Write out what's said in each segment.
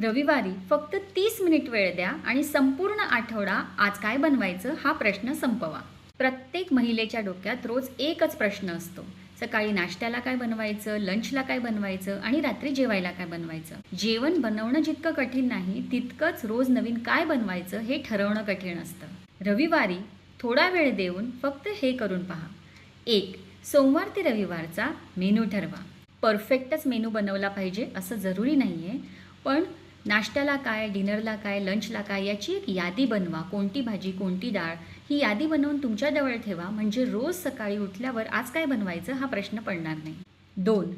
रविवारी फक्त 30 मिनिट वेळ द्या आणि संपूर्ण आठवडा आज काय बनवायचं हा प्रश्न संपवा. प्रत्येक महिलेच्या डोक्यात रोज एकच प्रश्न असतो. सकाळी नाश्त्याला काय बनवायचं, लंचला काय बनवायचं आणि रात्री जेवायला काय बनवायचं. जेवण बनवणं जितकं कठीण नाही तितकंच रोज नवीन काय बनवायचं हे ठरवणं कठीण असतं. रविवारी थोडा वेळ देऊन फक्त हे करून पहा. 1. सोमवार ते रविवारचा मेनू ठरवा. परफेक्टच मेनू बनवला पाहिजे असं जरुरी नाही आहे, पण नाश्त्याला काय, डिनरला काय, लंचला काय याची एक यादी बनवा. कोणती भाजी, कोणती डाळ ही यादी बनवून तुमच्याजवळ ठेवा, म्हणजे रोज सकाळी उठल्यावर आज काय बनवायचं हा प्रश्न पडणार नाही. 2.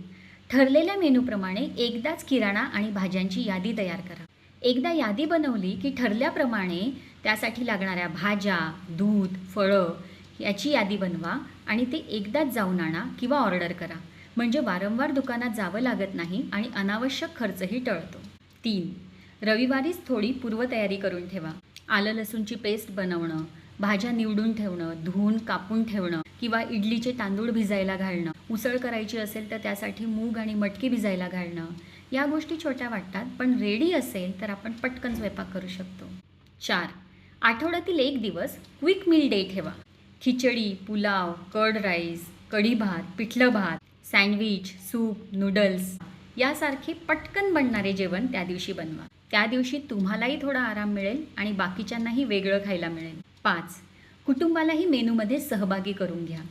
ठरलेल्या मेनूप्रमाणे एकदाच किराणा आणि भाज्यांची यादी तयार करा. एकदा यादी बनवली की ठरल्याप्रमाणे त्यासाठी लागणाऱ्या भाज्या, दूध, फळं याची यादी बनवा आणि ते एकदाच जाऊन आणा किंवा ऑर्डर करा, म्हणजे वारंवार दुकानात जावं लागत नाही आणि अनावश्यक खर्चही टळतो. 3. रविवारीच थोडी पूर्वतयारी करून ठेवा. आलं लसूणची पेस्ट बनवणं, भाज्या निवडून ठेवणं, धुवून कापून ठेवणं किंवा इडलीचे तांदूळ भिजायला घालणं, उसळ करायची असेल तर त्यासाठी मूग आणि मटकी भिजायला घालणं. या गोष्टी छोट्या वाटतात, पण रेडी असेल तर आपण पटकन स्वयंपाक करू शकतो. 4. आठवड्यातील एक दिवस क्विक मील डे ठेवा. खिचडी, पुलाव, कर्ड राईस, कढी भात, पिठलं भात, सँडविच, सूप, नूडल्स यासारखे पटकन बनणारे जेवण त्या दिवशी बनवा. त्या दिवशी तुम्हालाही थोडा आराम मिळेल आणि बाकीच्यांनाही वेगळं खायला मिळेल. 5. कुटुंबालाही मेनूमध्ये सहभागी करून घ्या.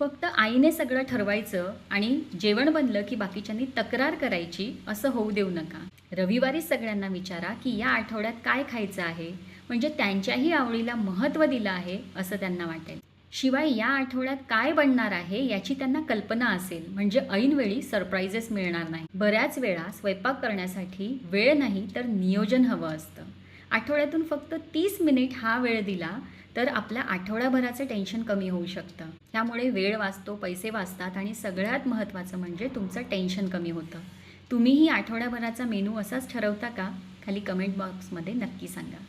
फक्त आईने सगळं ठरवायचं आणि जेवण बनलं की बाकीच्यांनी तक्रार करायची असं होऊ देऊ नका. रविवारी सगळ्यांना विचारा की या आठवड्यात काय खायचं आहे, म्हणजे त्यांच्याही आवडीला महत्त्व दिलं आहे असं त्यांना वाटेल. शिवाय या आठवड्यात काय बनणार आहे याची त्यांना कल्पना असेल, म्हणजे ऐनवेळी सरप्राईजेस मिळणार नाही. बऱ्याच वेळा स्वयंपाक करण्यासाठी वेळ नाही तर नियोजन हवं असतं. आठवड्यातून फक्त 30 मिनिट हा वेळ दिला तर आपल्या आठवड्याभराचं टेन्शन कमी होऊ शकतं. त्यामुळे वेळ वाचतो, पैसे वाचतात आणि सगळ्यात महत्त्वाचं म्हणजे तुमचं टेन्शन कमी होतं. तुम्हीही आठवड्याभराचा मेनू असाच ठरवता का? खाली कमेंट बॉक्समध्ये नक्की सांगा.